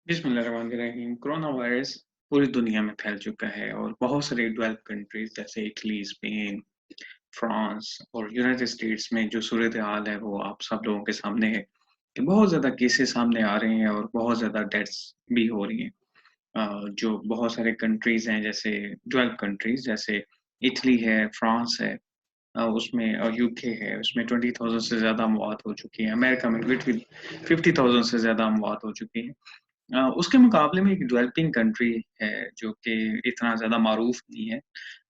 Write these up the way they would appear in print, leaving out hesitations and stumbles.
बिस्मिल्लाहिर्रहमानिर्रहीम। Corona virus पूरी दुनिया में फैल चुका है और बहुत सारी डेवलप्ड कंट्रीज जैसे इटली, स्पेन, फ्रांस और यूनाइटेड स्टेट्स में जो सूरत हाल है वो आप सब लोगों के सामने है कि बहुत ज़्यादा केसेस सामने आ रहे हैं और बहुत ज़्यादा डेथ्स भी हो रही हैं। जो बहुत सारे कंट्रीज हैं जैसे डेवलप्ड कंट्रीज जैसे इटली है, फ्रांस है, उसमें यूके है, उसमें 20,000 से ज़्यादा अमवात हो चुकी हैं। अमेरिका में लिटरली 50,000 से ज़्यादा अमवात हो चुकी हैं। उसके मुकाबले में एक डेवलपिंग कंट्री है जो कि इतना ज़्यादा मारूफ नहीं है,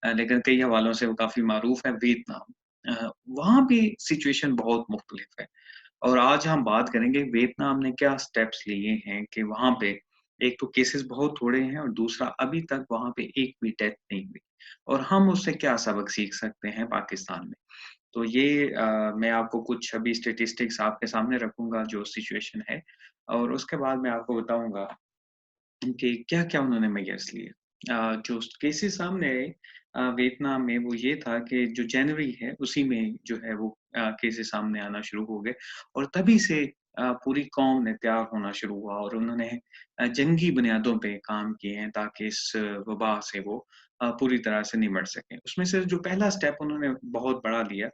लेकिन कई हवालों से वो काफ़ी मारूफ है, वियतनाम। वहाँ पे सिचुएशन बहुत मुख्तलिफ है और आज हम बात करेंगे वियतनाम ने क्या स्टेप्स लिए हैं कि वहाँ पे एक तो केसेस बहुत थोड़े हैं और दूसरा अभी तक वहाँ पे एक भी डेथ नहीं हुई और हम उससे क्या सबक सीख सकते हैं पाकिस्तान में। तो ये मैं आपको कुछ अभी स्टैटिस्टिक्स आपके सामने रखूँगा जो सिचुएशन है और उसके बाद मैं आपको बताऊँगा कि क्या-क्या उन्होंने मेजर्स लिए। जो केसेस सामने आए वियतनाम में वो ये था कि जो जनवरी है उसी में जो है वो केसेस सामने आना शुरू हो गए और तभी से पूरी कौम ने तैयार होना शुरू हुआ और उन्होंने जंगी बुनियादों पे काम किए हैं ताकि इस वबा से वो पूरी तरह से निमट सकें। उसमें से जो पहला स्टेप उन्होंने बहुत बड़ा लिया,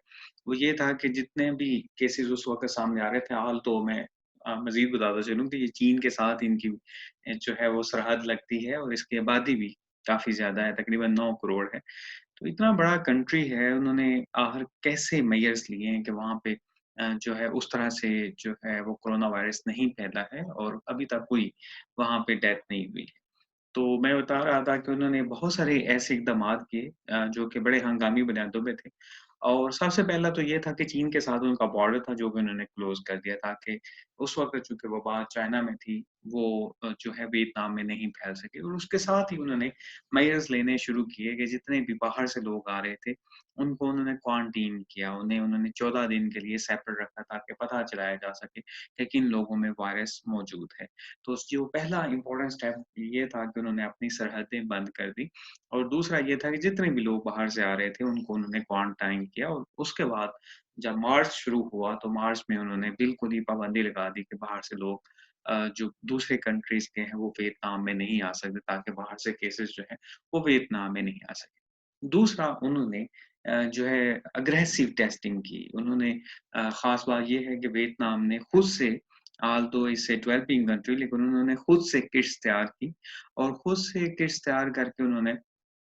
वो ये था कि जितने भी केसेस उस वक़्त सामने आ रहे थे, हाल तो मैं मज़ीद बताता चलूँ कि ये चीन के साथ इनकी जो है वो सरहद लगती है और इसकी आबादी भी काफ़ी ज़्यादा है, तकरीबन 9 करोड़ है। तो इतना बड़ा कंट्री है, उन्होंने आखिर कैसे मेजर्स लिए हैं कि वहाँ पे जो है उस तरह से जो है वो कोरोना वायरस नहीं फैला है और अभी तक कोई वहाँ पे डेथ नहीं हुई है। तो मैं बता रहा था कि उन्होंने बहुत सारे ऐसे इक़दामात किए जो कि बड़े हंगामी बुनियादों पे थे और सबसे पहला तो ये था कि चीन के साथ उनका बॉर्डर था जो भी उन्होंने क्लोज़ कर दिया ताकि उस वक़्त चूँकि वबा चाइना में थी, वो जो है वियतनाम में नहीं फैल सके और उसके साथ ही उन्होंने मेजर्स लेने शुरू किए कि जितने भी बाहर से लोग आ रहे थे, उनको उन्होंने क्वारंटाइन किया, उन्हें उन्होंने 14 दिन के लिए सेपरेट रखा ताकि पता चलाया जा सके कि किन लोगों में वायरस मौजूद है। तो जो पहला इम्पोर्टेंट स्टेप ये था कि उन्होंने अपनी सरहदें बंद कर दी और दूसरा ये था कि जितने भी लोग बाहर से आ रहे थे उनको उन्होंने क्वारंटाइन किया और उसके बाद जब मार्च शुरू हुआ तो मार्च में उन्होंने बिल्कुल ही पाबंदी लगा दी कि बाहर से लोग जो दूसरे कंट्रीज़ के हैं वो वियतनाम में नहीं आ सकते ताकि बाहर से केसेस जो हैं वो वियतनाम में नहीं आ सके। दूसरा उन्होंने जो है अग्रेसिव टेस्टिंग की। उन्होंने ख़ास बात ये है कि वियतनाम ने खुद से although it's a developing country लेकिन उन्होंने खुद से किट्स तैयार की और खुद से किट्स तैयार करके उन्होंने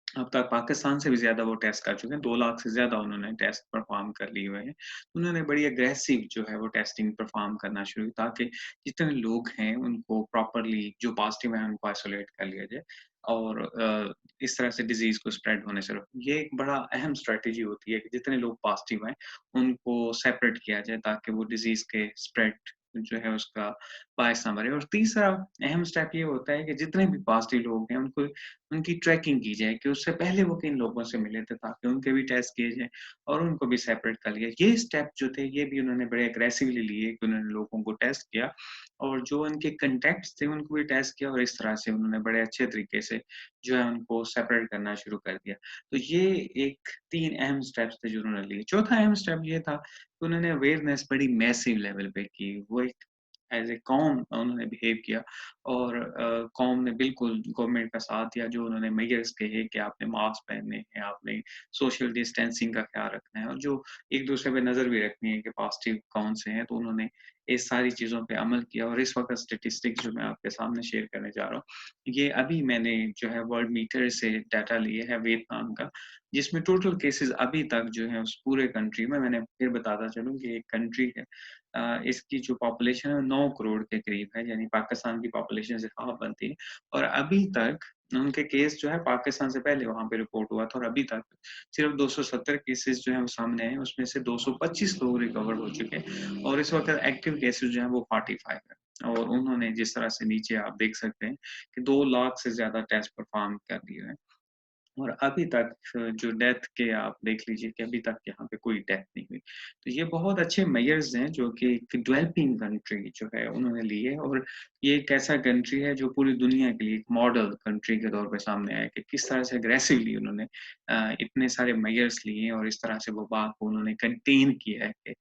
अब तक पाकिस्तान से भी ज़्यादा वो टेस्ट कर चुके हैं, 2 लाख से ज़्यादा उन्होंने टेस्ट परफ़ॉर्म कर लिए हुए हैं। उन्होंने बड़ी एग्रेसिव जो है वो टेस्टिंग परफ़ॉर्म करना शुरू की ताकि जितने लोग हैं उनको प्रॉपर्ली जो पॉज़िटिव हैं उनको आइसोलेट कर लिया जाए और इस तरह से डिज़ीज़ को स्प्रेड होने से रोक ये एक बड़ा अहम स्ट्रैटेजी होती है कि जितने लोग पॉज़िटिव हैं, उनको सेपरेट किया जाए ताकि वो डिज़ीज़ के स्प्रेड जो है उसका बायस ना बने और तीसरा अहम स्टेप ये होता है कि जितने भी पॉज़िटिव लोग हैं उनको उनकी ट्रैकिंग की जाए कि उससे पहले वो किन लोगों से मिले थे ताकि उनके भी टेस्ट किए जाएँ और उनको भी सेपरेट कर लिया। ये स्टेप जो थे ये भी उन्होंने बड़े एग्रेसिवली लिए कि उन्होंने लोगों को टेस्ट किया और जो उनके कॉन्टैक्ट्स थे उनको भी टेस्ट किया और इस तरह से उन्होंने बड़े अच्छे तरीके से जो है उनको सेपरेट करना शुरू कर दिया। तो ये एक 3 अहम स्टेप्स थे जो उन्होंने लिए। चौथा अहम स्टेप ये था कि उन्होंने अवेयरनेस बड़ी मैसिव लेवल पे की। वो एक एज़ ए कौम उन्होंने बिहेव किया और कौम ने बिल्कुल गवर्नमेंट का साथ दिया जो उन्होंने मेजर्स कहे कि आपने मास्क पहनने हैं, आपने सोशल डिस्टेंसिंग का ख़्याल रखना है और जो एक-दूसरे पे नज़र भी रखनी है कि पॉज़िटिव कौन से हैं, तो उन्होंने इस सारी चीज़ों पे अमल किया और इस वक़्त स्टैटिस्टिक्स जो मैं आपके सामने शेयर करने जा रहा हूँ, ये अभी मैंने जो है वर्ल्ड मीटर से डाटा लिए है वियतनाम का, जिसमें टोटल केसेज़ अभी तक जो है उस पूरे कंट्री में मैंने फिर बताता चलूँ कि एक कंट्री है इसकी जो पॉपुलेशन है 9 करोड़ के करीब है, यानी पाकिस्तान की पॉपुलेशन से हाफ़ बनती है और अभी तक उनके केस जो है पाकिस्तान से पहले वहाँ पे रिपोर्ट हुआ था और अभी तक सिर्फ़ 270 केसेज़ जो हैं वो सामने आए हैं, उसमें से 225 लोग रिकवर हो चुके हैं और इस वक़्त एक्टिव केसेज़ जो हैं वो 45 हैं और उन्होंने जिस तरह से नीचे आप देख सकते हैं कि 2 लाख से ज़्यादा टेस्ट परफ़ॉर्म कर दिए हैं। और अभी तक जो डेथ के आप देख लीजिए कि अभी तक यहाँ पे कोई डेथ नहीं हुई। तो ये बहुत अच्छे मेजर्स हैं जो कि एक डेवलपिंग कंट्री जो है उन्होंने लिए और ये एक ऐसा कंट्री है जो पूरी दुनिया के लिए एक मॉडल कंट्री के तौर पे सामने आया कि किस तरह से अग्रेसिवली उन्होंने इतने सारे मेजर्स लिए और इस तरह से वबा को उन्होंने कंटेन किया है कि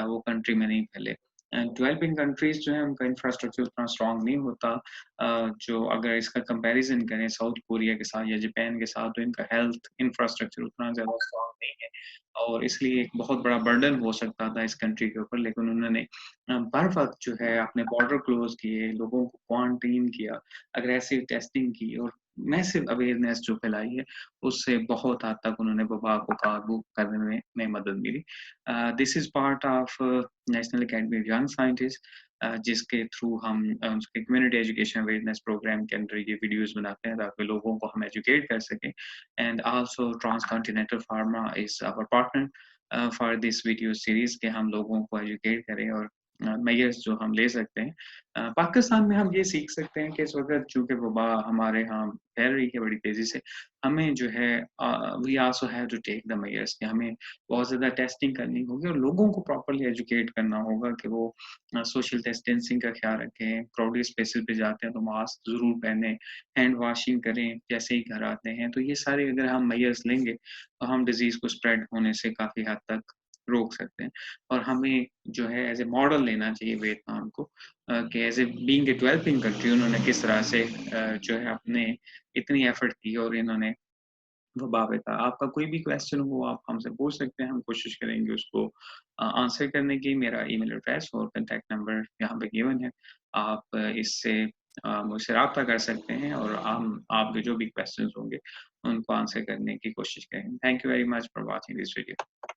वो कंट्री में नहीं फैले। डेवलपिंग कंट्रीज़ जो है उनका इंफ्रास्ट्रक्चर उतना स्ट्रॉन्ग नहीं होता। जो अगर इसका कंपैरिज़न करें साउथ कोरिया के साथ या जापान के साथ, तो इनका हेल्थ इंफ्रास्ट्रक्चर उतना ज़्यादा स्ट्रॉन्ग नहीं है और इसलिए एक बहुत बड़ा बर्डन हो सकता था इस कंट्री के ऊपर। लेकिन उन्होंने बर वक़्त जो है अपने बॉर्डर क्लोज़ किए, लोगों को क्वारंटाइन किया, अग्रेसिव टेस्टिंग की और मैसिव अवेयरनेस जो फैलाई है, उससे बहुत हद तक उन्होंने वबा को काबू करने में मदद मिली। This is part of national academy of young scientist, जिसके थ्रू हम उसके कम्युनिटी एजुकेशन अवेयरनेस प्रोग्राम के अंदर ये वीडियोज़ बनाते हैं ताकि लोगों को हम एजुकेट कर सकें। And also transcontinental pharma is our partner for this video series कि हम लोगों को एजुकेट करें और मेजर्स जो हम ले सकते हैं। पाकिस्तान में हम ये सीख सकते हैं कि इस वक़्त चूँकि वबा हमारे यहाँ फैल रही है बड़ी तेज़ी से, हमें जो है we also have to take the measures कि हमें बहुत ज़्यादा टेस्टिंग करनी होगी और लोगों को प्रॉपर्ली एजुकेट करना होगा कि वो सोशल डिस्टेंसिंग का ख़्याल रखें, क्राउडेड स्पेसेस पे जाते हैं तो मास्क ज़रूर पहनें, हैंड वॉशिंग करें जैसे ही घर आते हैं। तो ये सारे अगर हम मेजर्स लेंगे, तो हम डिज़ीज़ को स्प्रेड होने से काफ़ी हद तक रोक सकते हैं। और हमें जो है एज़ ए मॉडल लेना चाहिए वियतनाम को, कि as a being a developing country उन्होंने किस तरह से जो है अपने इतनी एफर्ट की और इन्होंने वबा पे था। आपका कोई भी क्वेश्चन हो आप हमसे पूछ सकते हैं, हम कोशिश करेंगे उसको आंसर करने की। मेरा ईमेल एड्रेस और कॉन्टैक्ट नंबर यहाँ पे गिवन है। आप इससे मुझसे राब्ता कर सकते हैं और हम आपके जो भी क्वेश्चन्स होंगे, उनको आंसर करने की कोशिश करेंगे। Thank you very much for watching this video.